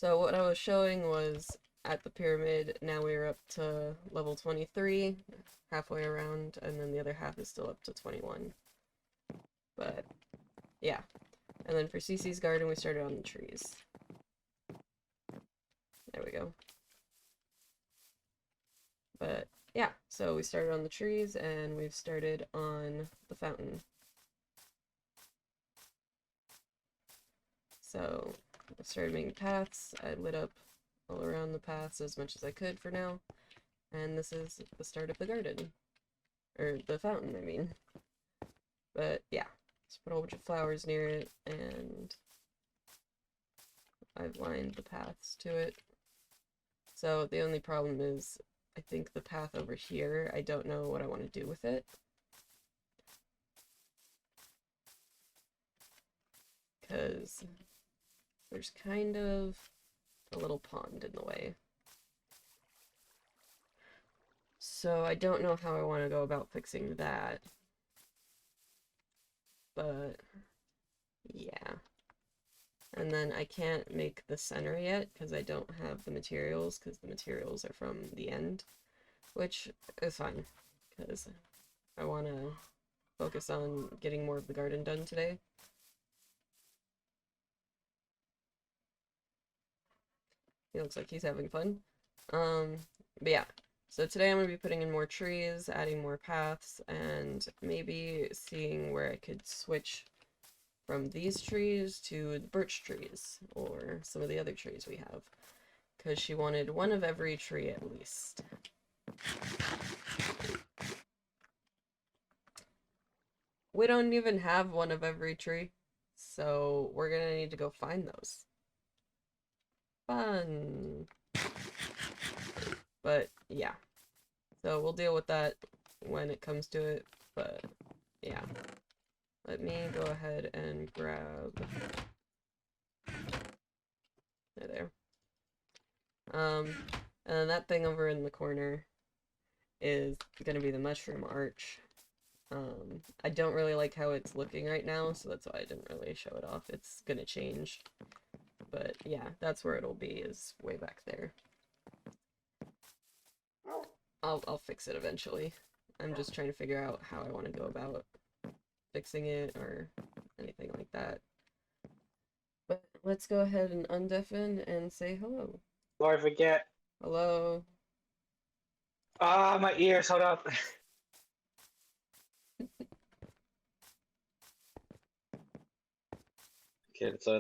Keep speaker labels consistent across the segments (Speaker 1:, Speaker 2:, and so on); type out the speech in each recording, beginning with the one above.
Speaker 1: So what I was showing was at the pyramid, now we're up to level 23, halfway around, and then the other half is still up to 21. But, yeah. And then for Cece's garden, we started on the trees. There we go. But, yeah, so we started on the trees, and we've started on the fountain. So, I started making paths. I lit up all around the paths as much as I could for now. And this is the start of the garden. Or the fountain, I mean. But yeah, just put a whole bunch of flowers near it, and I've lined the paths to it. So the only problem is, I think the path over here, I don't know what I want to do with it. Because there's kind of a little pond in the way. So I don't know how I want to go about fixing that. But yeah. And then I can't make the center yet because I don't have the materials, because the materials are from the end, which is fine because I want to focus on getting more of the garden done today. He looks like he's having fun. But yeah, so today I'm going to be putting in more trees, adding more paths, and maybe seeing where I could switch from these trees to the birch trees, or some of the other trees we have, because she wanted one of every tree at least. We don't even have one of every tree, so we're gonna need to go find those. Fun! But yeah, so we'll deal with that when it comes to it, but yeah. Let me go ahead and grab... There. And then that thing over in the corner is gonna be the mushroom arch. I don't really like how it's looking right now, so that's why I didn't really show it off. It's gonna change. But yeah, that's where it'll be, is way back there. I'll fix it eventually. I'm just trying to figure out how I want to go about fixing it or anything like that. But let's go ahead and undeafen and say hello.
Speaker 2: Before I forget.
Speaker 1: Hello.
Speaker 2: Ah, my ears, hold up. Okay, so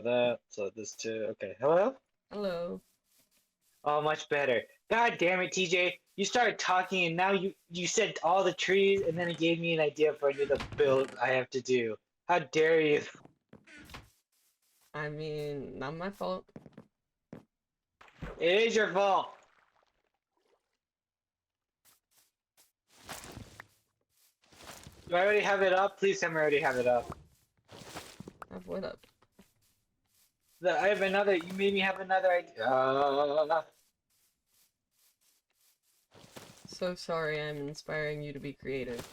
Speaker 2: this too. Okay, hello?
Speaker 1: Hello.
Speaker 2: Oh, much better. God damn it, TJ. You started talking and now you said all the trees and then it gave me an idea for a new build I have to do. How dare you?
Speaker 1: I mean, not my fault.
Speaker 2: It is your fault. Do I already have it up? Please tell me I already have it up.
Speaker 1: Have what up?
Speaker 2: I have another, you made me have another idea.
Speaker 1: So sorry I'm inspiring you to be creative.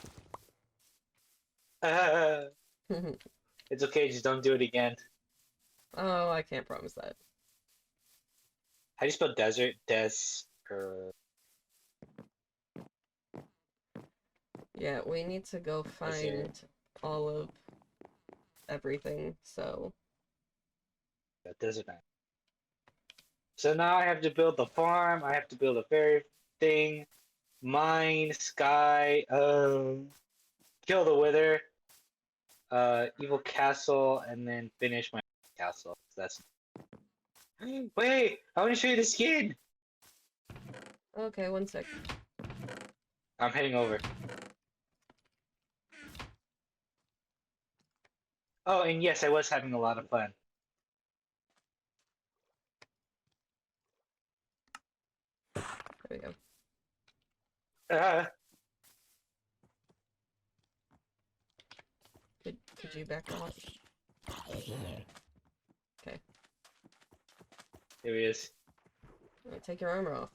Speaker 2: It's okay, just don't do it again.
Speaker 1: Oh, I can't promise that.
Speaker 2: How do you spell desert?
Speaker 1: Yeah, we need to go find
Speaker 2: Desert.
Speaker 1: all of everything, so...
Speaker 2: Desert. So now I have to build the farm, I have to build a fairy thing, mine, sky, kill the wither, evil castle, and then finish my castle. That's wait, I want to show you the skin.
Speaker 1: Okay, one sec.
Speaker 2: I'm heading over. Oh, and yes, I was having a lot of fun.
Speaker 1: There we go.
Speaker 2: Uh,
Speaker 1: Could you back off? Okay.
Speaker 2: Here he is.
Speaker 1: Take your armor off.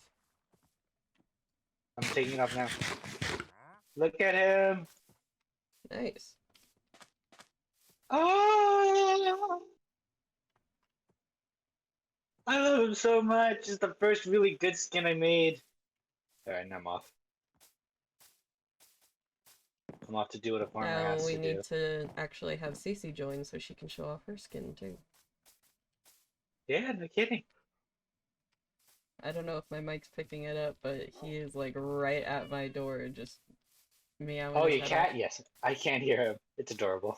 Speaker 2: I'm taking it off now. Look at him.
Speaker 1: Nice.
Speaker 2: Oh! I love him so much. It's the first really good skin I made. Alright, now I'm off. I'm off to do what a farmer
Speaker 1: Now
Speaker 2: has
Speaker 1: we
Speaker 2: to
Speaker 1: need
Speaker 2: do.
Speaker 1: to actually have Cece join so she can show off her skin too.
Speaker 2: Yeah, no kidding.
Speaker 1: I don't know if my mic's picking it up, but he is like right at my door, just meowing
Speaker 2: Oh,
Speaker 1: his
Speaker 2: your
Speaker 1: head off.
Speaker 2: cat? Yes. I can't hear him. It's adorable.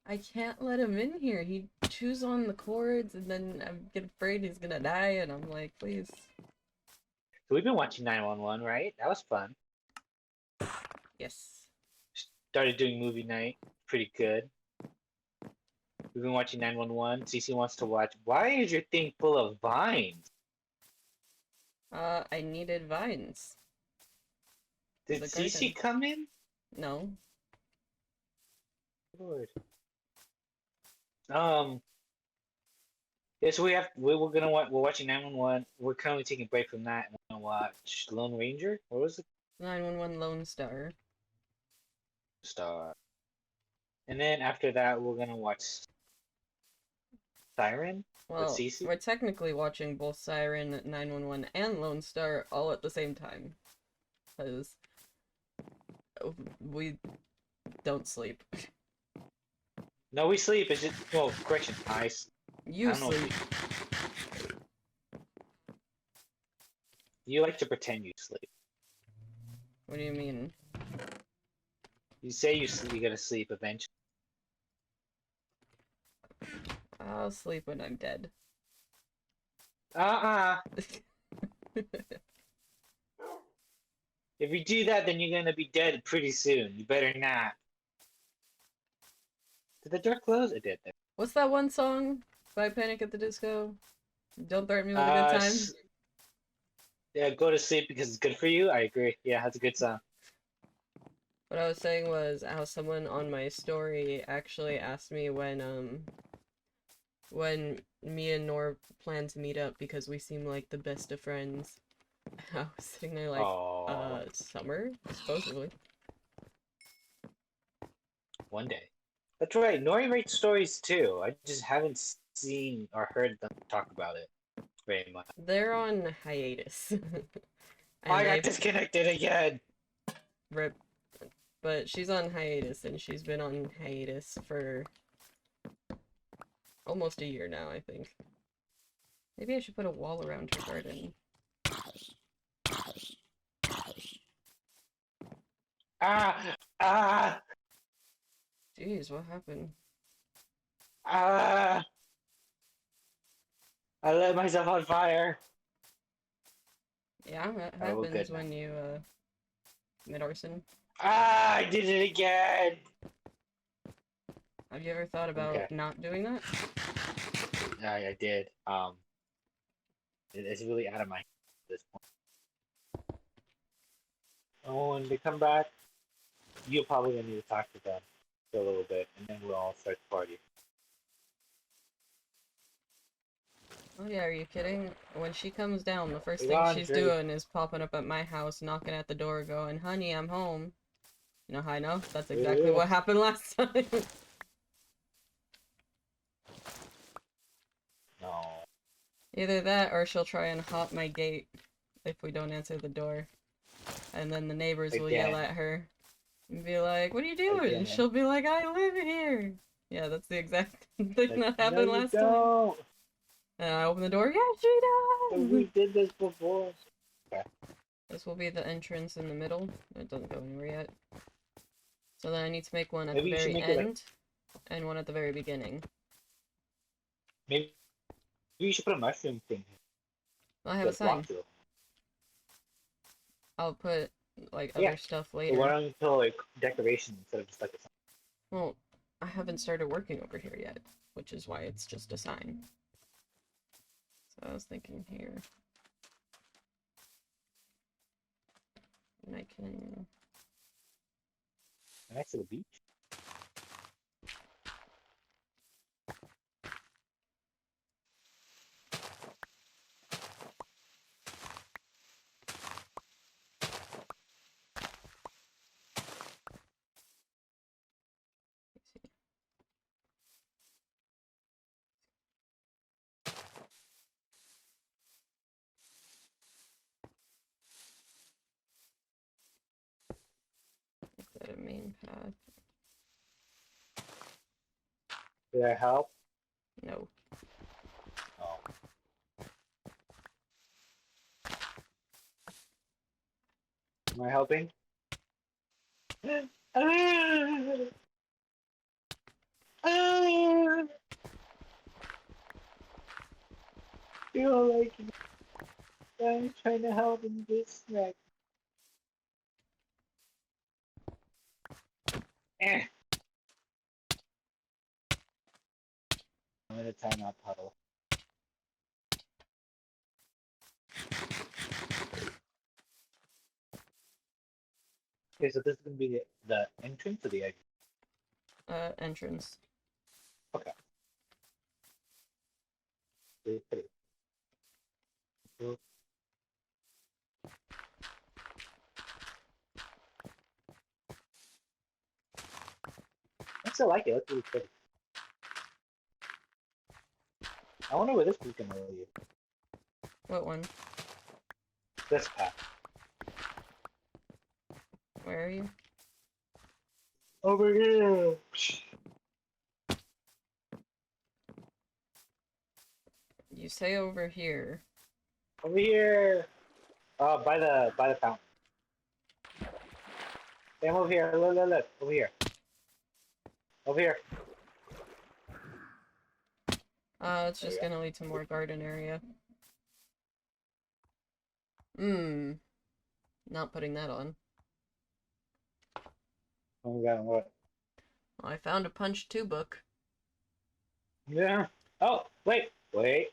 Speaker 1: I can't let him in here. He chews on the cords, and then I get afraid he's gonna die, and I'm like, please.
Speaker 2: So we've been watching 911, right? That was fun.
Speaker 1: Yes.
Speaker 2: Started doing movie night. Pretty good. We've been watching 911. Cece wants to watch. Why is your thing full of vines?
Speaker 1: I needed vines for
Speaker 2: Did
Speaker 1: the
Speaker 2: Cece
Speaker 1: garden.
Speaker 2: come in?
Speaker 1: No.
Speaker 2: Lord. Um. Yeah, so we're watching 911. We're currently taking a break from that, and we're gonna watch Lone Ranger. What was it?
Speaker 1: 911 Lone Star.
Speaker 2: Star. And then after that, we're gonna watch Siren with
Speaker 1: Well,
Speaker 2: Cece.
Speaker 1: we're technically watching both Siren, 911, and Lone Star all at the same time. Because we don't sleep.
Speaker 2: No, we sleep. Is it? Well, correction. I
Speaker 1: You
Speaker 2: don't know if
Speaker 1: sleep.
Speaker 2: you like to pretend you sleep.
Speaker 1: What do you mean?
Speaker 2: You say you're gonna sleep eventually.
Speaker 1: I'll sleep when I'm dead.
Speaker 2: Uh-uh. If you do that, then you're gonna be dead pretty soon. You better not. Did the door close? It did.
Speaker 1: What's that one song by Panic at the Disco? Don't threaten me with a good
Speaker 2: Uh,
Speaker 1: time?
Speaker 2: s- yeah, go to sleep because it's good for you. I agree. Yeah, that's a good song.
Speaker 1: What I was saying was how someone on my story actually asked me when me and Nor plan to meet up because we seem like the best of friends. I was sitting there like,
Speaker 2: Oh,
Speaker 1: summer? Supposedly.
Speaker 2: one day. That's right. Nori writes stories too. I just haven't seen or heard them talk about it very much.
Speaker 1: They're on hiatus.
Speaker 2: Oh,
Speaker 1: And
Speaker 2: I got
Speaker 1: they
Speaker 2: disconnected again.
Speaker 1: rip, but she's on hiatus and she's been on hiatus for almost a year now, I think. Maybe I should put a wall around her garden.
Speaker 2: Ah, ah,
Speaker 1: Jeez, what happened?
Speaker 2: ah. I lit myself on fire.
Speaker 1: Yeah, that
Speaker 2: Alright, we're
Speaker 1: happens
Speaker 2: good now.
Speaker 1: when you, commit arson.
Speaker 2: Ah, I did it again.
Speaker 1: Have you ever thought
Speaker 2: Okay,
Speaker 1: about not doing that?
Speaker 2: I did. It's really out of my hands at this point. Oh, when they come back, you're probably gonna need to talk to them for a little bit, and then we'll all start the party.
Speaker 1: Oh yeah, are you kidding? When she comes down, the first thing she's
Speaker 2: Laundry.
Speaker 1: doing is popping up at my house, knocking at the door, going, "Honey, I'm home." You know how I know? That's exactly
Speaker 2: Ugh.
Speaker 1: what happened last time.
Speaker 2: No,
Speaker 1: Either that, or she'll try and hop my gate if we don't answer the door. And then the neighbors will yell
Speaker 2: again,
Speaker 1: at her and be like, "What are you doing?" And
Speaker 2: again.
Speaker 1: she'll be like, "I live here." Yeah, that's the exact thing
Speaker 2: Like,
Speaker 1: that
Speaker 2: no,
Speaker 1: happened
Speaker 2: you
Speaker 1: last time.
Speaker 2: don't.
Speaker 1: And I open the door, yeah, she
Speaker 2: But
Speaker 1: does!
Speaker 2: we did this before. Okay.
Speaker 1: This will be the entrance in the middle. It doesn't go anywhere yet. So then I need to make one at the
Speaker 2: Maybe you should
Speaker 1: very
Speaker 2: make it like
Speaker 1: end and one at the very beginning.
Speaker 2: maybe you should put a mushroom thing
Speaker 1: Well, I have a
Speaker 2: that
Speaker 1: sign.
Speaker 2: blocks it.
Speaker 1: I'll put like
Speaker 2: Yeah.
Speaker 1: other stuff
Speaker 2: So why
Speaker 1: later.
Speaker 2: don't you put like decoration instead of just like a sign?
Speaker 1: Well, I haven't started working over here yet, which is why it's just a sign. So I was thinking here. And I can
Speaker 2: A nice little beach.
Speaker 1: instead of main path.
Speaker 2: Did I help?
Speaker 1: No.
Speaker 2: Oh. Am I helping? Feel like I'm trying to help in this snack. Eh. I'm gonna time out puddle. Okay, so this is gonna be the entrance or the exit?
Speaker 1: Entrance.
Speaker 2: Okay. Pretty, pretty. Cool. I still like it. That's really pretty. I wonder where this is gonna lead.
Speaker 1: What one?
Speaker 2: This path.
Speaker 1: Where are you?
Speaker 2: Over here.
Speaker 1: You say over here.
Speaker 2: Over here. By the fountain. Sam, over here. Look, look, look. Over here. Over here.
Speaker 1: It's just gonna lead to more garden area. Not putting that on.
Speaker 2: Oh my god, what?
Speaker 1: Well, I found a Punch 2 book.
Speaker 2: Yeah. Oh, wait. Wait.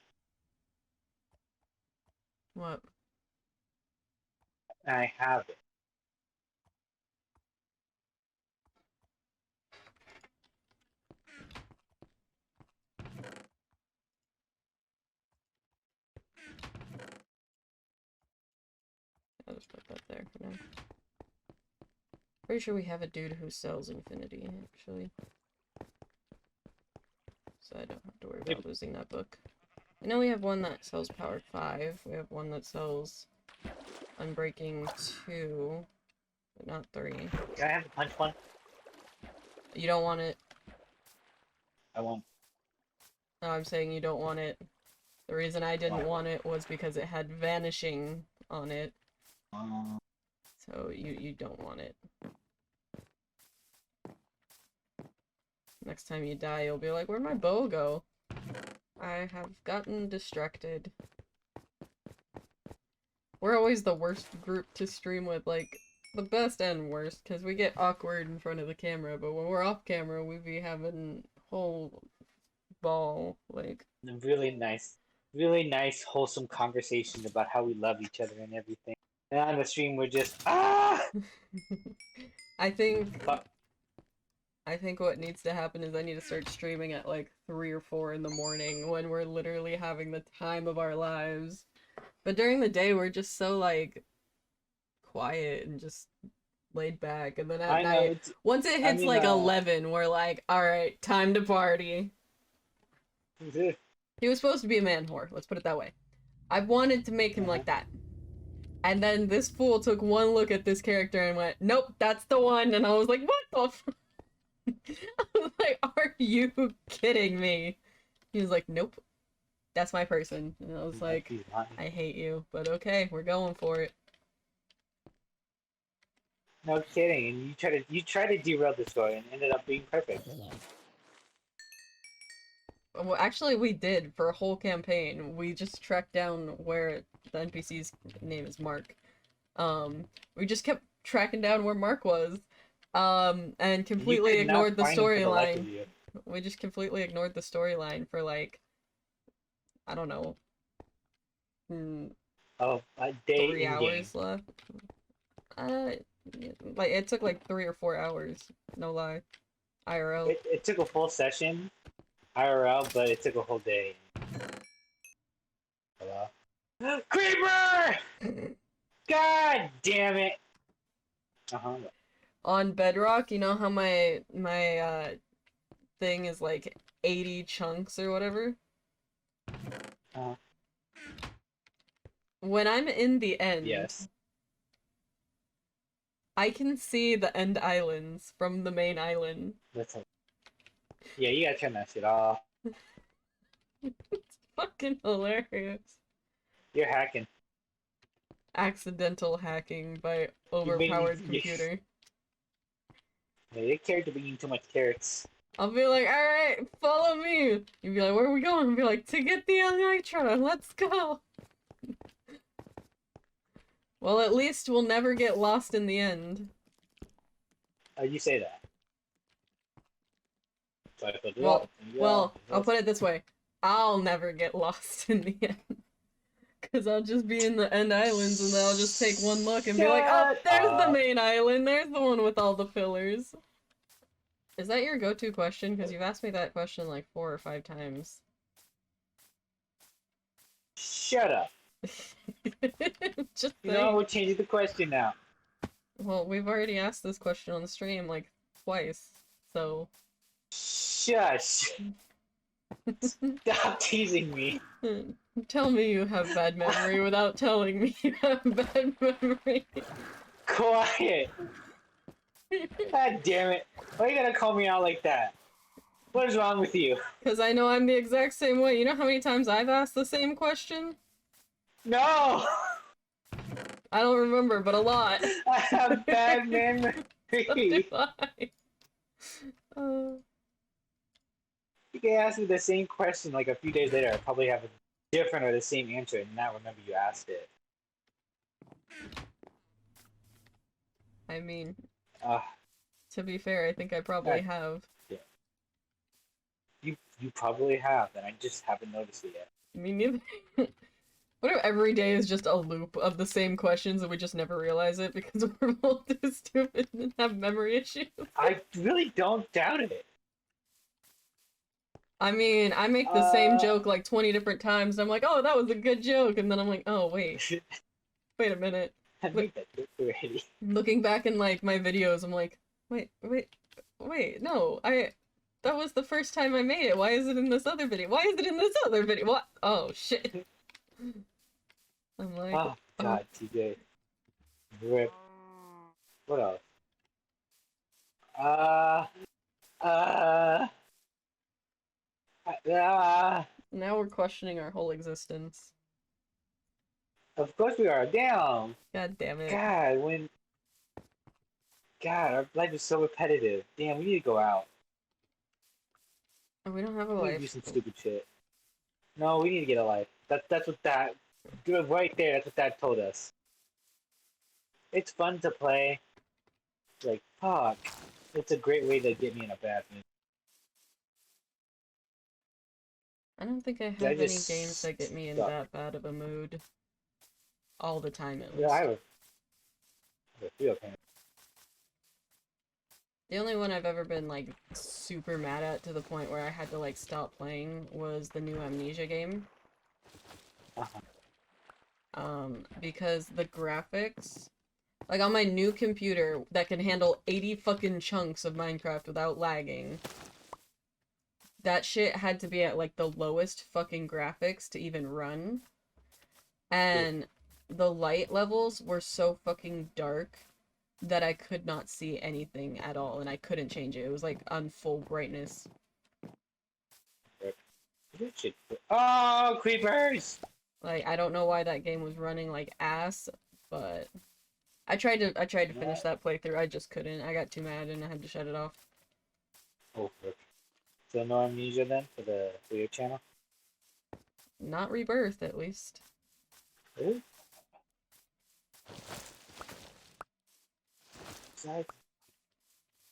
Speaker 1: What?
Speaker 2: I have it.
Speaker 1: I'll just put that there for now. Pretty sure we have a dude who sells Infinity, actually. So I don't have to worry about losing that book. I know we have one that sells Power 5. We have one that sells Unbreaking 2, but not 3.
Speaker 2: Can I have the punch one?
Speaker 1: You don't want it.
Speaker 2: I won't.
Speaker 1: No, I'm saying you don't want it. The reason I didn't
Speaker 2: Why?
Speaker 1: want it was because it had vanishing on it.
Speaker 2: Uh,
Speaker 1: So you don't want it. Next time you die, you'll be like, where'd my bow go? I have gotten distracted. We're always the worst group to stream with, like, the best and worst, because we get awkward in front of the camera, but when we're off camera, we be having whole ball, like...
Speaker 2: really nice, wholesome conversation about how we love each other and everything. And on the stream, we're just, ah!
Speaker 1: I think...
Speaker 2: Fuck.
Speaker 1: I think what needs to happen is I need to start streaming at like 3 or 4 in the morning when we're literally having the time of our lives. But during the day, we're just so like quiet and just laid back. And then at
Speaker 2: I know,
Speaker 1: night, once it hits like 11, we're like, alright, time to party. He was supposed to be a man whore, let's put it that way. I wanted to make him like that. And then this fool took one look at this character and went, nope, that's the one. And I was like, what the f- I was like, are you kidding me? He was like, nope, that's my person. And I was like, I hate you, but okay, we're going for it.
Speaker 2: No kidding, and you tried to derail the story and ended up being perfect.
Speaker 1: Well, actually, we did for a whole campaign. We just tracked down where the NPC's name is Mark. We just kept tracking down where Mark was, and completely ignored the storyline. We just completely ignored the storyline for like, I don't know,
Speaker 2: a day
Speaker 1: 3 hours left. Like it took like 3 or 4 hours. No lie, IRL.
Speaker 2: It took a full session, IRL, but it took a whole day. Hello? Creeper! God damn it!
Speaker 1: On Bedrock, you know how my thing is like 80 chunks or whatever? When I'm in the end,
Speaker 2: yes.
Speaker 1: I can see the end islands from the main island.
Speaker 2: Listen. Yeah, you gotta turn that shit off.
Speaker 1: It's fucking hilarious.
Speaker 2: You're hacking.
Speaker 1: Accidental hacking by
Speaker 2: You've been
Speaker 1: overpowered computer.
Speaker 2: yeah, your character been eating too much carrots.
Speaker 1: I'll be like, alright, follow me. You'd be like, where are we going? I'll be like, to get the elytra, let's go. Well, at least we'll never get lost in the end.
Speaker 2: You say that. So I put it
Speaker 1: Well,
Speaker 2: up. Yeah.
Speaker 1: I'll put it this way. I'll never get lost in the end. Because I'll just be in the end islands and then I'll just take one look and be like, oh,
Speaker 2: Shut
Speaker 1: there's the
Speaker 2: up.
Speaker 1: main island. There's the one with all the pillars. Is that your go-to question? Because you've asked me that question like 4 or 5 times.
Speaker 2: Shut up.
Speaker 1: Just
Speaker 2: You know,
Speaker 1: saying.
Speaker 2: we're changing the question now.
Speaker 1: Well, we've already asked this question on the stream like twice, so.
Speaker 2: Shush. Stop teasing me.
Speaker 1: Tell me you have bad memory without telling me you have bad memory.
Speaker 2: Quiet. God damn it. Why you gotta call me out like that? What is wrong with you?
Speaker 1: Because I know I'm the exact same way. You know how many times I've asked the same question?
Speaker 2: No!
Speaker 1: I don't remember, but a lot.
Speaker 2: I have bad
Speaker 1: So do
Speaker 2: memory.
Speaker 1: I.
Speaker 2: You can ask me the same question like a few days later. I probably have a different or the same answer and not remember you asked it.
Speaker 1: I mean,
Speaker 2: Uh,
Speaker 1: to be fair, I think I probably have.
Speaker 2: yeah. You probably have, and I just haven't noticed it yet.
Speaker 1: Me neither. What if every day is just a loop of the same questions and we just never realize it because we're both too stupid and have memory issues?
Speaker 2: I really don't doubt it.
Speaker 1: I mean, I make the same joke like 20 different times. I'm like, oh, that was a good joke. And then I'm like, oh, wait a minute.
Speaker 2: I made that joke already.
Speaker 1: Looking back in like my videos, I'm like, wait, no, that was the first time I made it. Why is it in this other video? Why is it in this other video? What? Oh, shit. I'm like,
Speaker 2: Oh, God, TJ. Rip. What else? Uh, uh,
Speaker 1: now we're questioning our whole existence.
Speaker 2: of course we are. Damn.
Speaker 1: God damn it.
Speaker 2: God, our life is so repetitive. Damn, we need to go out.
Speaker 1: Oh, we don't have a
Speaker 2: We need to do
Speaker 1: life.
Speaker 2: some stupid shit. No, we need to get a life. That's what that, right there, that's what that told us. It's fun to play. Like, fuck. It's a great way to get me in a bad mood.
Speaker 1: I don't think I have
Speaker 2: I
Speaker 1: any
Speaker 2: just
Speaker 1: games that get me in
Speaker 2: suck.
Speaker 1: that bad of a mood. All the time, at
Speaker 2: Yeah,
Speaker 1: least.
Speaker 2: I have a few opinions.
Speaker 1: The only one I've ever been, like, super mad at to the point where I had to, like, stop playing was the new Amnesia game. Because the graphics... Like, on my new computer that can handle 80 fucking chunks of Minecraft without lagging, that shit had to be at, like, the lowest fucking graphics to even run. And the light levels were so fucking dark that I could not see anything at all, and I couldn't change it. It was, like, on full brightness.
Speaker 2: Oh, creepers!
Speaker 1: Like, I don't know why that game was running like ass, but I tried to finish that playthrough. I just couldn't. I got too mad and I had to shut it off.
Speaker 2: Oh, frick. So no amnesia then for your channel?
Speaker 1: Not Rebirth, at least.
Speaker 2: Really? Exactly.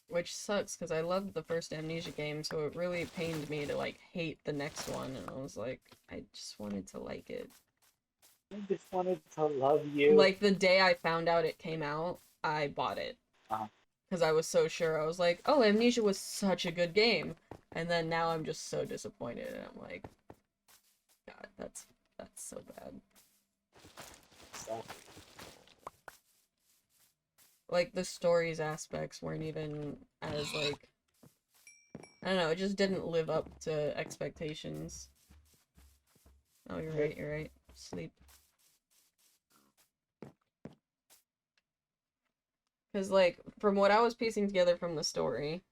Speaker 1: Which sucks, because I loved the first Amnesia game, so it really pained me to, like, hate the next one, and I was like, I just wanted to like it.
Speaker 2: I just wanted to love you.
Speaker 1: Like, the day I found out it came out, I bought it. Because I was so sure. I was like, oh, Amnesia was such a good game. And then now I'm just so disappointed, and I'm like, God, that's so bad.
Speaker 2: Exactly.
Speaker 1: Like, the story's aspects weren't even as, like, I don't know, it just didn't live up to expectations. Oh, you're right. Sleep. Because, like, from what I was piecing together from the story,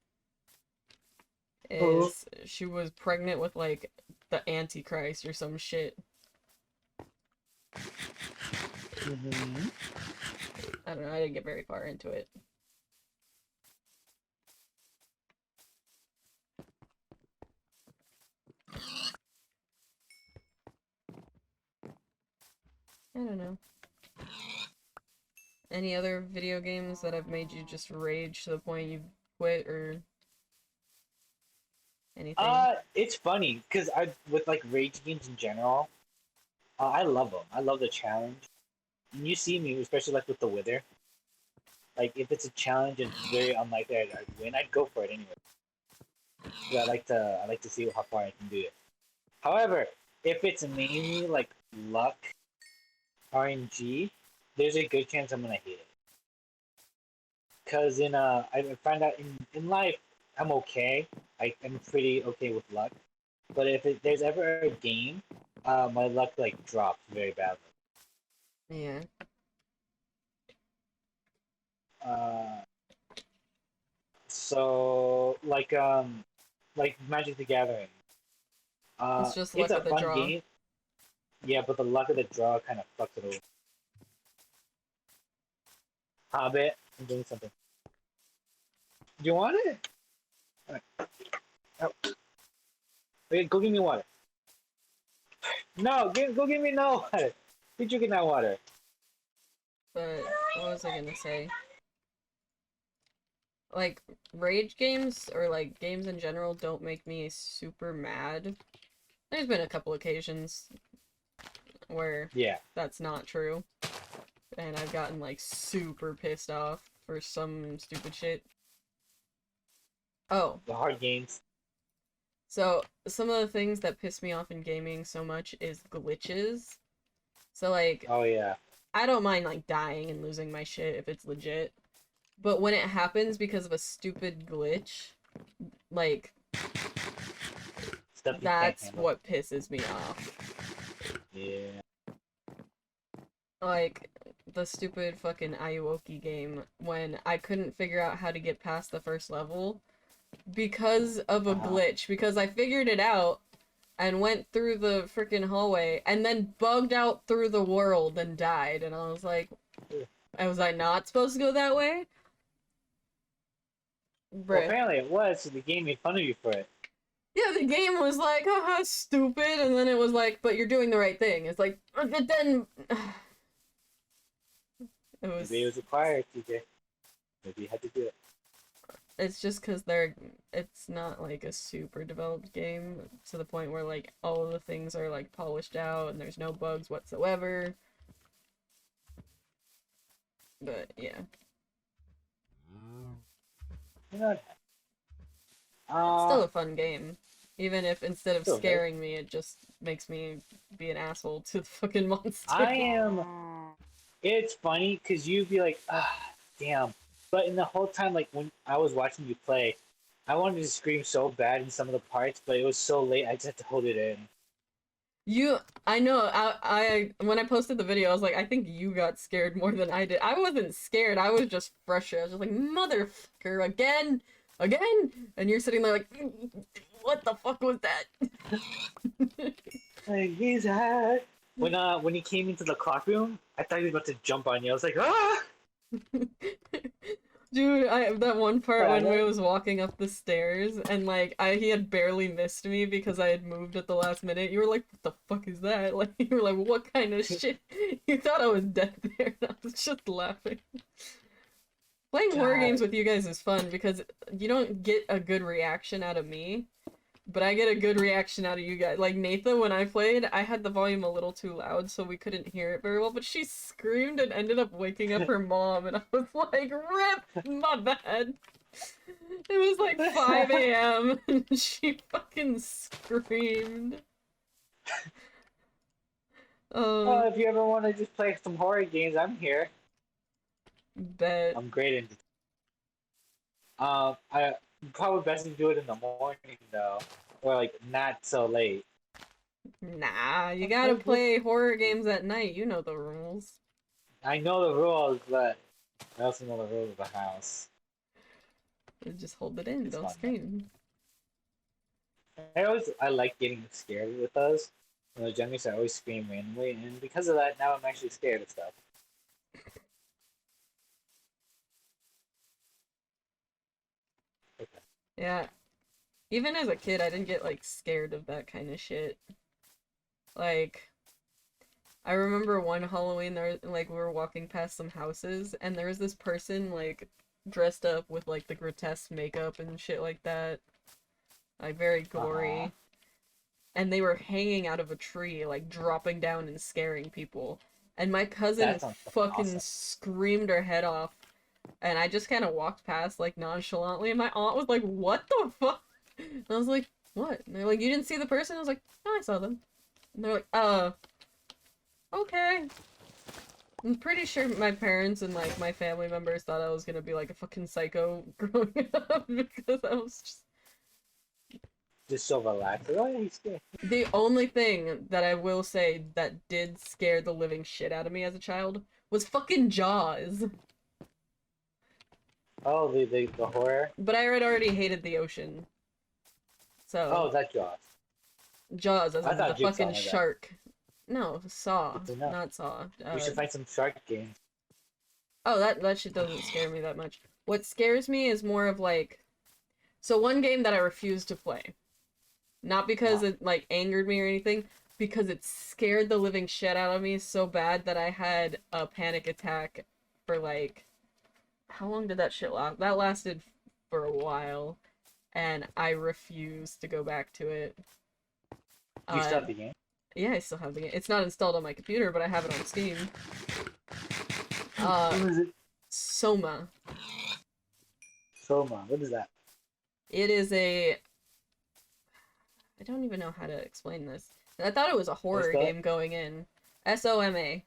Speaker 2: Oh.
Speaker 1: is she was pregnant with, like, the Antichrist or some shit.
Speaker 2: Hmm.
Speaker 1: I don't know, I didn't get very far into it. I don't know. Any other video games that have made you just rage to the point you quit or anything?
Speaker 2: It's funny because I with like rage games in general, I love them. I love the challenge. And you see me, especially like with the Wither. Like if it's a challenge and it's very unlikely I'd win, I'd go for it anyway. 'Cause I like to see how far I can do it. However, if it's mainly like luck, RNG, there's a good chance I'm gonna hate it. Cause I find out in life I'm okay. I'm pretty okay with luck. But if there's ever a game, my luck like drops very badly.
Speaker 1: Yeah.
Speaker 2: Uh, so like Magic the Gathering.
Speaker 1: It's just
Speaker 2: It's
Speaker 1: luck
Speaker 2: a
Speaker 1: of the
Speaker 2: fun
Speaker 1: draw.
Speaker 2: game. Yeah, but the luck of the draw kind of fucks it over. Hobbit, I'm doing something. Do you want it? Alright. Oh, wait, go give me water. No, go give me no water. You're drinking that water.
Speaker 1: But what was I gonna say? Like, rage games or like games in general don't make me super mad. There's been a couple occasions where
Speaker 2: Yeah,
Speaker 1: that's not true, and I've gotten like super pissed off for some stupid shit. Oh,
Speaker 2: the hard games.
Speaker 1: so some of the things that piss me off in gaming so much is glitches. So like,
Speaker 2: Oh yeah,
Speaker 1: I don't mind like dying and losing my shit if it's legit, but when it happens because of a stupid glitch, like
Speaker 2: stuff you can't
Speaker 1: that's
Speaker 2: handle.
Speaker 1: what pisses me off.
Speaker 2: Yeah.
Speaker 1: Like the stupid fucking Ayuoki game when I couldn't figure out how to get past the first level because of a
Speaker 2: Uh-huh.
Speaker 1: glitch, because I figured it out and went through the freaking hallway and then bugged out through the world and died, and I was like, was I not supposed to go that way?
Speaker 2: Well,
Speaker 1: Bruh.
Speaker 2: apparently it was, so the game made fun of you for it.
Speaker 1: Yeah, the game was like, haha, stupid, and then it was like, but you're doing the right thing. It's like, but then it was.
Speaker 2: Maybe it was required, TJ. Maybe you had to do it.
Speaker 1: It's just because it's not like a super developed game to the point where like all of the things are like polished out and there's no bugs whatsoever. But yeah,
Speaker 2: You know,
Speaker 1: it's still
Speaker 2: uh,
Speaker 1: a fun game. Even if instead of
Speaker 2: still good.
Speaker 1: scaring me, it just makes me be an asshole to the fucking monster.
Speaker 2: I am. It's funny because you'd be like, ah, damn. But in the whole time, like when I was watching you play, I wanted to scream so bad in some of the parts, but it was so late, I just had to hold it in.
Speaker 1: You, I know, when I posted the video, I was like, I think you got scared more than I did. I wasn't scared, I was just frustrated. I was just like, motherfucker, again? Again? And you're sitting there like, what the fuck was that?
Speaker 2: Like he's had when he came into the clock room, I thought he was about to jump on you. I was like, ah!
Speaker 1: Dude, I that one part
Speaker 2: But
Speaker 1: when we
Speaker 2: then,
Speaker 1: was walking up the stairs and like he had barely missed me because I had moved at the last minute. You were like, "What the fuck is that?" Like you were like, "What kind of shit?" You thought I was dead there. And I was just laughing. Playing horror games
Speaker 2: God,
Speaker 1: with you guys is fun because you don't get a good reaction out of me, but I get a good reaction out of you guys. Like Natha, when I played, I had the volume a little too loud, so we couldn't hear it very well, but she screamed and ended up waking up her mom, and I was like, rip, my bad. It was like 5 a.m. and she fucking screamed.
Speaker 2: well,
Speaker 1: Um,
Speaker 2: if you ever want to just play some horror games, I'm here.
Speaker 1: bet.
Speaker 2: I'm great in. I probably best to do it in the morning though, or like not so late.
Speaker 1: Nah, you gotta play horror games at night. You know the rules.
Speaker 2: I know the rules, but I also know the rule of the house.
Speaker 1: Just hold it in,
Speaker 2: It's
Speaker 1: don't
Speaker 2: fun though.
Speaker 1: scream.
Speaker 2: I like getting scared with those. When I was younger, so I always scream randomly, and because of that, now I'm actually scared of stuff. Okay.
Speaker 1: Yeah, even as a kid, I didn't get like scared of that kind of shit. Like, I remember one Halloween there like we were walking past some houses and there was this person like dressed up with like the grotesque makeup and shit like that. Like very
Speaker 2: Uh-huh.
Speaker 1: gory. And they were hanging out of a tree, like dropping down and scaring people. And my cousin
Speaker 2: That sounds fucking
Speaker 1: fucking
Speaker 2: awesome.
Speaker 1: screamed her head off. And I just kind of walked past like nonchalantly and my aunt was like, "What the fuck?" And I was like, "What?" And they're like, "You didn't see the person?" I was like, "No, I saw them." And they're like, okay." I'm pretty sure my parents and like my family members thought I was gonna be like a fucking psycho growing up because I was just
Speaker 2: Just so relaxed. Like, oh yeah, he's scared.
Speaker 1: the only thing that I will say that did scare the living shit out of me as a child was fucking Jaws.
Speaker 2: Oh, the horror.
Speaker 1: But I had already hated the ocean. So
Speaker 2: Oh, that Jaws.
Speaker 1: Jaws as
Speaker 2: I
Speaker 1: in the
Speaker 2: thought Jigsaw
Speaker 1: fucking
Speaker 2: was that.
Speaker 1: shark. No, Saw,
Speaker 2: Good to know.
Speaker 1: not Saw.
Speaker 2: We should find some shark games.
Speaker 1: Oh, that shit doesn't scare me that much. What scares me is more of like, so one game that I refuse to play. Not because
Speaker 2: Uh-huh.
Speaker 1: it like angered me or anything, because it scared the living shit out of me so bad that I had a panic attack for like, how long did that shit last? That lasted for a while, and I refuse to go back to it.
Speaker 2: You
Speaker 1: Uh,
Speaker 2: start the game.
Speaker 1: yeah, I still have the game. It's not installed on my computer, but I have it on Steam.
Speaker 2: What is it?
Speaker 1: Soma.
Speaker 2: Soma. What is that?
Speaker 1: It is a, I don't even know how to explain this. I thought it was a
Speaker 2: Can you
Speaker 1: horror
Speaker 2: spell it?
Speaker 1: game going in. Soma.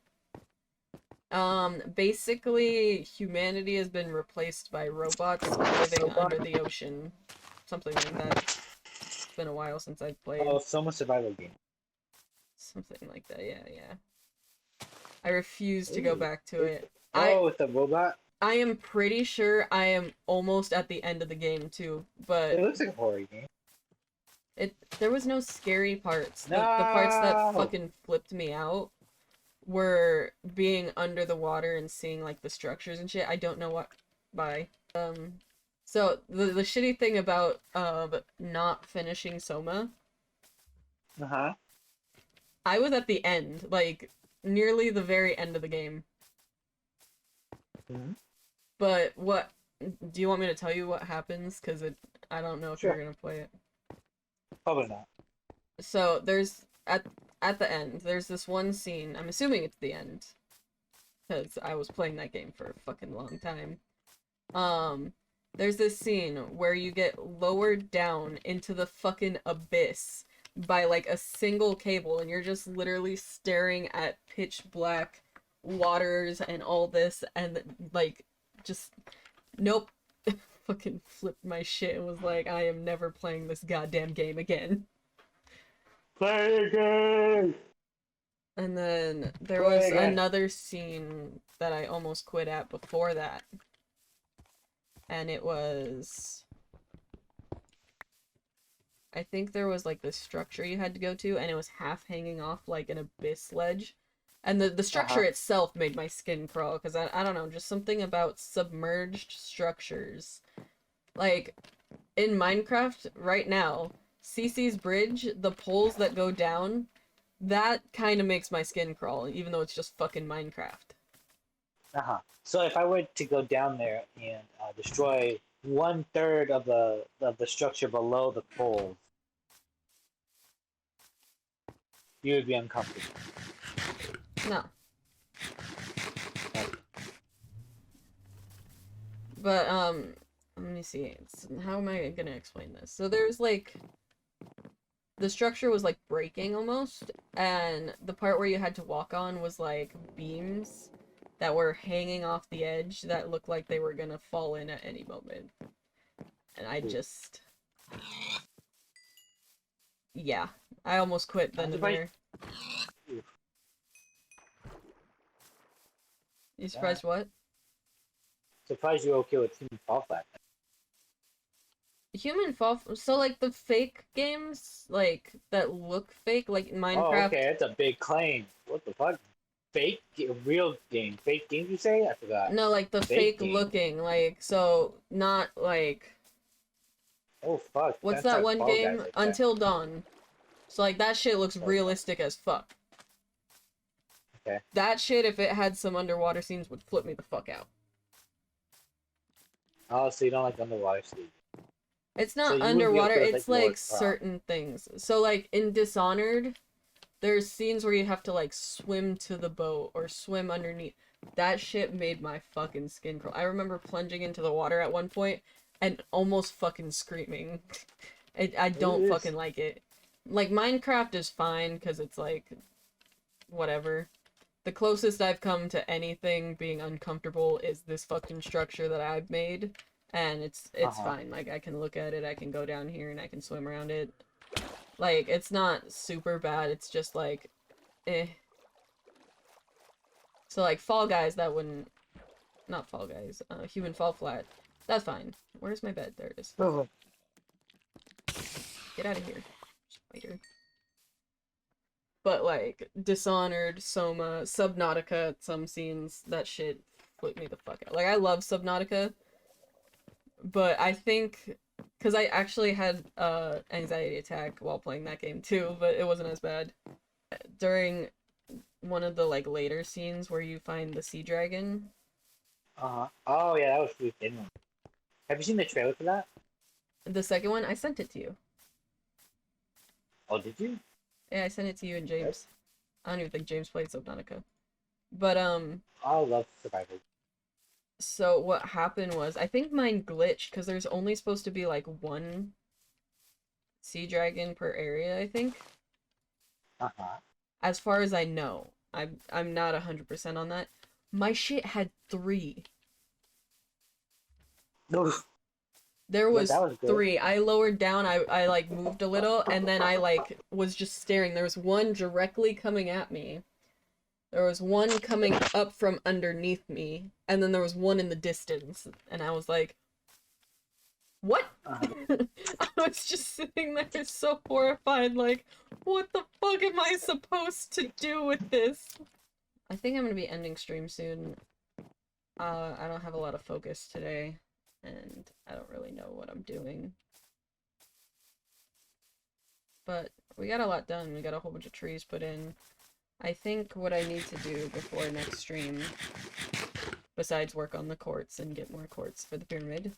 Speaker 1: Basically, humanity has been replaced by robots living under the ocean. Something like that. It's been a while since I've played.
Speaker 2: Oh, Soma survival game.
Speaker 1: Something like that, yeah, yeah. I refuse to go
Speaker 2: Ooh.
Speaker 1: back to it. I
Speaker 2: Oh, with the robot.
Speaker 1: I am pretty sure I am almost at the end of the game too,
Speaker 2: It
Speaker 1: but
Speaker 2: looks like a horror game.
Speaker 1: there was no scary parts. The parts that
Speaker 2: No.
Speaker 1: fucking flipped me out were being under the water and seeing like the structures and shit. I don't know what by. So the shitty thing about not finishing Soma,
Speaker 2: Uh huh.
Speaker 1: I was at the end, like nearly the very end of the game.
Speaker 2: Hmm.
Speaker 1: But what do you want me to tell you what happens? Because I don't know if you're
Speaker 2: Sure.
Speaker 1: gonna play it.
Speaker 2: Probably not.
Speaker 1: So there's at the end, there's this one scene. I'm assuming it's the end, because I was playing that game for a fucking long time. Um, there's this scene where you get lowered down into the fucking abyss by like a single cable, and you're just literally staring at pitch black waters and all this, and like just nope. Fucking flipped my shit and was like, I am never playing this goddamn game again.
Speaker 2: Play again.
Speaker 1: And then there
Speaker 2: Play
Speaker 1: was
Speaker 2: again.
Speaker 1: another scene that I almost quit at before that. And it was, I think there was like this structure you had to go to, and it was half hanging off like an abyss ledge. And the
Speaker 2: Uh huh.
Speaker 1: structure itself made my skin crawl, because I don't know, just something about submerged structures. Like, in Minecraft right now, CC's bridge, the poles that go down, that kind of makes my skin crawl, even though it's just fucking Minecraft.
Speaker 2: Uh huh. So if I were to go down there and destroy 1/3 of the structure below the poles, you would be uncomfortable.
Speaker 1: No.
Speaker 2: Okay.
Speaker 1: But, let me see. How am I gonna explain this? So there's like, the structure was like breaking almost, and the part where you had to walk on was like beams that were hanging off the edge that looked like they were gonna fall in at any moment. And I
Speaker 2: Ooh.
Speaker 1: just, yeah, I almost quit
Speaker 2: I'm
Speaker 1: then and
Speaker 2: surprised.
Speaker 1: there.
Speaker 2: Ooh,
Speaker 1: You
Speaker 2: yeah.
Speaker 1: surprised what?
Speaker 2: Surprised you're okay with Human Fall Flat.
Speaker 1: Human Fall, so like the fake games, like that look fake, like
Speaker 2: Oh,
Speaker 1: Minecraft.
Speaker 2: okay, that's a big claim. What the fuck? Real game. Fake game, you say? I forgot.
Speaker 1: No, like the
Speaker 2: Fake
Speaker 1: fake
Speaker 2: game.
Speaker 1: looking, like so not like
Speaker 2: Oh, fuck.
Speaker 1: what's
Speaker 2: That's
Speaker 1: that
Speaker 2: not
Speaker 1: one
Speaker 2: Fall Guys
Speaker 1: game?
Speaker 2: like that.
Speaker 1: Until Dawn. So like that shit looks
Speaker 2: So,
Speaker 1: realistic as fuck.
Speaker 2: okay.
Speaker 1: That shit, if it had some underwater scenes, would flip me the fuck out.
Speaker 2: Oh, so you don't like underwater sleep.
Speaker 1: It's
Speaker 2: So
Speaker 1: not
Speaker 2: you would be
Speaker 1: underwater,
Speaker 2: okay with like
Speaker 1: it's
Speaker 2: Lord
Speaker 1: like
Speaker 2: Croc.
Speaker 1: certain things. So like in Dishonored, there's scenes where you have to like swim to the boat or swim underneath. That shit made my fucking skin crawl. I remember plunging into the water at one point and almost fucking screaming. I
Speaker 2: It
Speaker 1: don't
Speaker 2: is.
Speaker 1: fucking like it. Like Minecraft is fine because it's like whatever. The closest I've come to anything being uncomfortable is this fucking structure that I've made, and it's
Speaker 2: Uh-huh.
Speaker 1: fine. Like I can look at it, I can go down here and I can swim around it. Like it's not super bad. It's just like eh. So like Fall Guys, that wouldn't, not Fall Guys, Human Fall Flat. That's fine. Where's my bed? There it is.
Speaker 2: Oh.
Speaker 1: Get out of here, spider. But like Dishonored, Soma, Subnautica, some scenes, that shit flipped me the fuck out. Like I love Subnautica, but I think because I actually had anxiety attack while playing that game too, but it wasn't as bad. During one of the like later scenes where you find the sea dragon,
Speaker 2: Uh-huh. Oh, yeah, that was pretty thin one. Have you seen the trailer for that?
Speaker 1: the second one, I sent it to you.
Speaker 2: Oh, did you?
Speaker 1: Yeah, I sent it to you and
Speaker 2: Yes.
Speaker 1: James. I don't even think James played Subnautica. But
Speaker 2: I love Survivor.
Speaker 1: so what happened was I think mine glitched because there's only supposed to be like one sea dragon per area, I think.
Speaker 2: Uh-huh.
Speaker 1: As far as I know. I'm not 100% on that. My shit had 3.
Speaker 2: No,
Speaker 1: There
Speaker 2: but that
Speaker 1: was
Speaker 2: was good.
Speaker 1: 3. I lowered down, I like moved a little, and then I like was just staring. There was one directly coming at me. There was one coming up from underneath me, and then there was one in the distance, and I was like, what?
Speaker 2: Uh-huh.
Speaker 1: I was just sitting there so horrified, like, what the fuck am I supposed to do with this? I think I'm gonna be ending stream soon. I don't have a lot of focus today, and I don't really know what I'm doing. But we got a lot done. We got a whole bunch of trees put in. I think what I need to do before next stream, besides work on the quartz and get more quartz for the pyramid,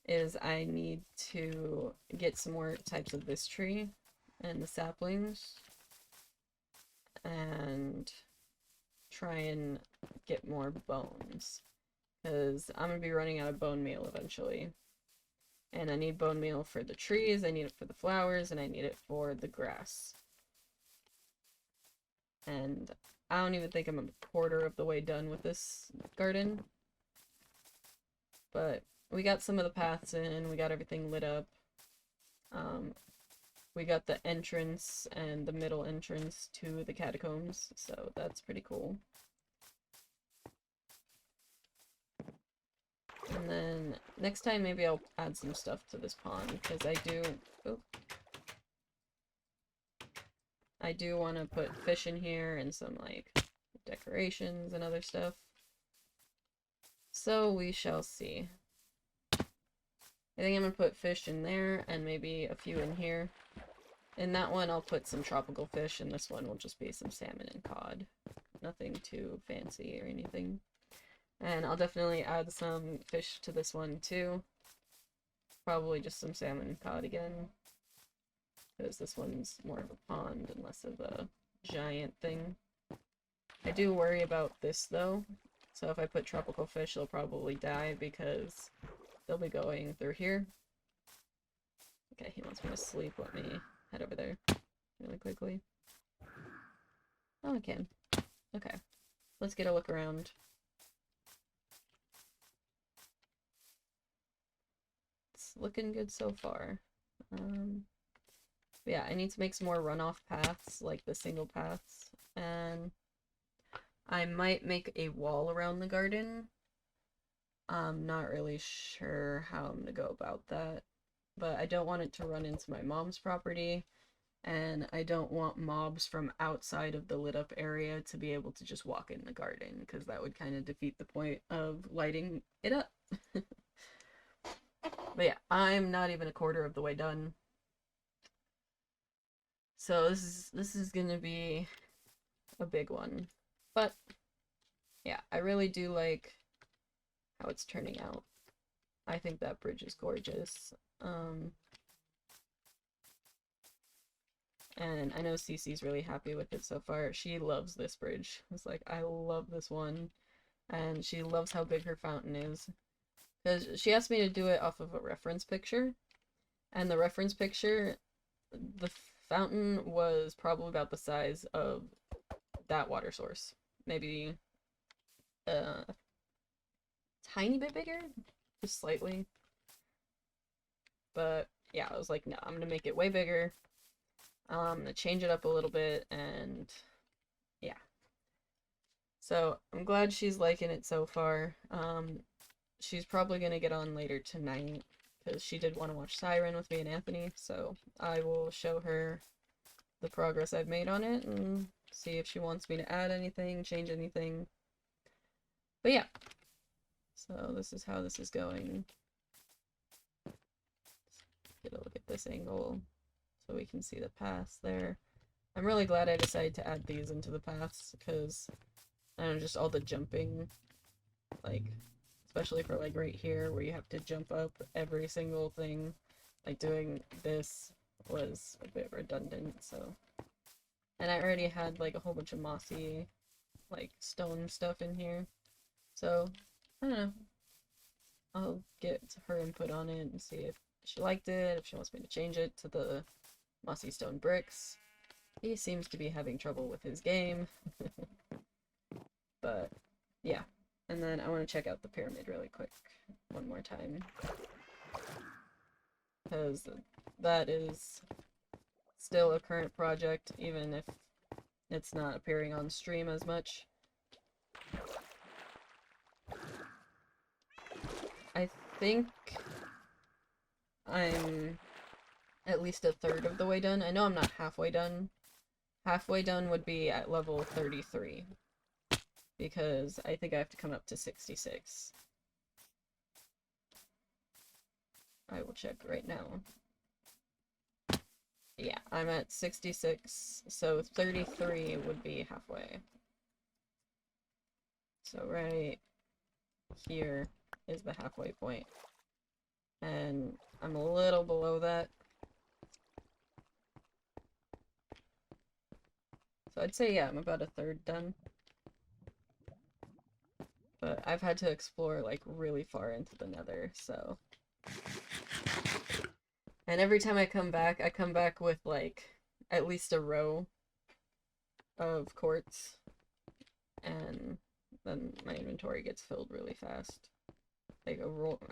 Speaker 1: is I need to get some more types of this tree and the saplings and try and get more bones because I'm gonna be running out of bone meal eventually, and I need bone meal for the trees, I need it for the flowers, and I need it for the grass. And I don't even think I'm a quarter of the way done with this garden, but we got some of the paths in, we got everything lit up. We got the entrance and the middle entrance to the catacombs, so that's pretty cool. And then next time maybe I'll add some stuff to this pond, because I do want to put fish in here and some like decorations and other stuff. So we shall see. I think I'm gonna put fish in there and maybe a few in here. In that one I'll put some tropical fish, and this one will just be some salmon and cod. Nothing too fancy or anything. And I'll definitely add some fish to this one too. Probably just some salmon and cod again, because this one's more of a pond and less of a giant thing. I do worry about this though, so if I put tropical fish they'll probably die because they'll be going through here. Okay, he wants me to sleep. Let me head over there really quickly. Oh, I can. Okay, let's get a look around. It's looking good so far. Yeah, I need to make some more runoff paths, like the single paths, and I might make a wall around the garden I'm not really sure how I'm gonna go about that, but I don't want it to run into my mom's property, and I don't want mobs from outside of the lit up area to be able to just walk in the garden, because that would kind of defeat the point of lighting it up. But yeah, I'm not even a quarter of the way done. So this is gonna be a big one. But yeah, I really do like how it's turning out. I think that bridge is gorgeous. And I know Cece's really happy with it so far. She loves this bridge. It's like, I love this one. And she loves how big her fountain is. Because she asked me to do it off of a reference picture. And the reference picture, the fountain was probably about the size of that water source. Maybe a tiny bit bigger? Just slightly. But yeah, I was like, no, I'm gonna make it way bigger. I'm gonna change it up a little bit, and yeah. So I'm glad she's liking it so far. She's probably gonna get on later tonight because she did want to watch Siren with me and Anthony. So I will show her the progress I've made on it and see if she wants me to add anything, change anything. But yeah. So this is how this is going. Get a look at this angle so we can see the paths there. I'm really glad I decided to add these into the paths because I don't know, just all the jumping, like, especially for like right here where you have to jump up every single thing, like doing this was a bit redundant, so. And I already had like a whole bunch of mossy, like, stone stuff in here, so I don't know. I'll get her input on it and see if she liked it, if she wants me to change it to the mossy stone bricks. He seems to be having trouble with his game. But yeah. And then I want to check out the pyramid really quick one more time. Because that is still a current project, even if it's not appearing on stream as much. I think I'm at least a third of the way done. I know I'm not halfway done. Halfway done would be at level 33. Because I think I have to come up to 66. I will check right now. Yeah, I'm at 66, so 33 would be halfway. So right here is the halfway point. And I'm a little below that. So I'd say, yeah, I'm about a third done. But I've had to explore, like, really far into the nether, so. And every time I come back with, like, at least a row of quartz. And then my inventory gets filled really fast. Like a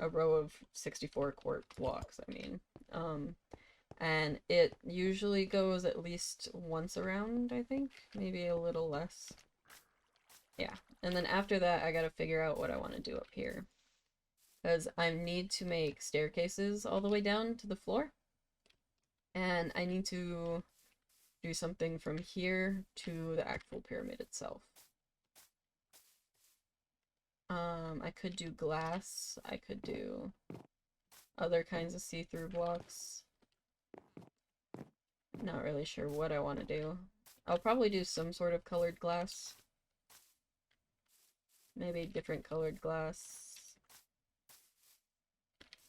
Speaker 1: row of 64 quartz blocks, I mean. And it usually goes at least once around, I think. Maybe a little less. Yeah. And then after that, I gotta figure out what I want to do up here. Because I need to make staircases all the way down to the floor. And I need to do something from here to the actual pyramid itself. I could do glass. I could do other kinds of see-through blocks. Not really sure what I want to do. I'll probably do some sort of colored glass. Maybe different colored glass.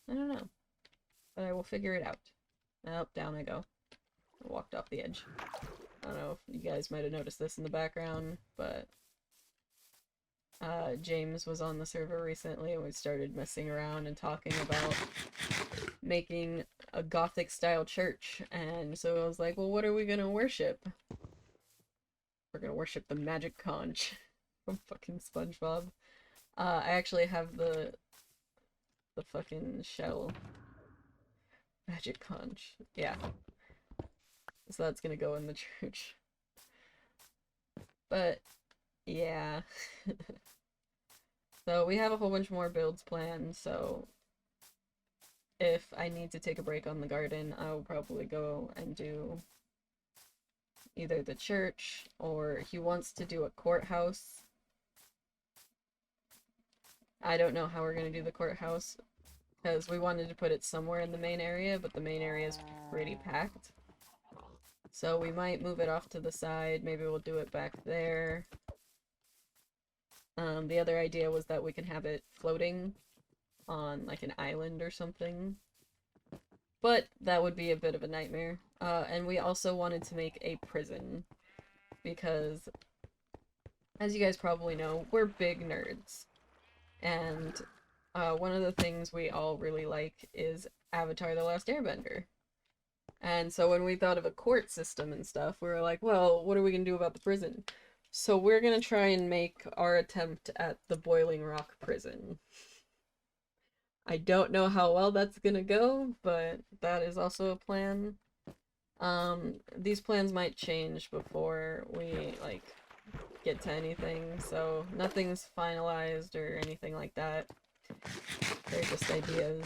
Speaker 1: I don't know. But I will figure it out. Oh, down I go. I walked off the edge. I don't know if you guys might have noticed this in the background, but James was on the server recently and we started messing around and talking about making a gothic style church, and so I was like, well, what are we gonna worship? We're gonna worship the magic conch from fucking SpongeBob. I actually have the fucking shell magic conch. Yeah. So that's gonna go in the church. But yeah. So we have a whole bunch more builds planned, so if I need to take a break on the garden, I will probably go and do either the church, or he wants to do a courthouse. I don't know how we're going to do the courthouse, because we wanted to put it somewhere in the main area, but the main area is pretty packed. So we might move it off to the side, maybe we'll do it back there. The other idea was that we can have it floating on like an island or something. But that would be a bit of a nightmare. And we also wanted to make a prison, because as you guys probably know, we're big nerds. And one of the things we all really like is Avatar: The Last Airbender. And so when we thought of a court system and stuff, we were like, well, what are we going to do about the prison? So we're going to try and make our attempt at the Boiling Rock prison. I don't know how well that's going to go, but that is also a plan. These plans might change before we, like, get to anything, so nothing's finalized or anything like that. They're just ideas.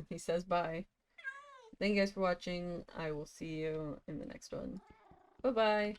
Speaker 1: He says bye. Thank you guys for watching. I will see you in the next one. Bye-bye.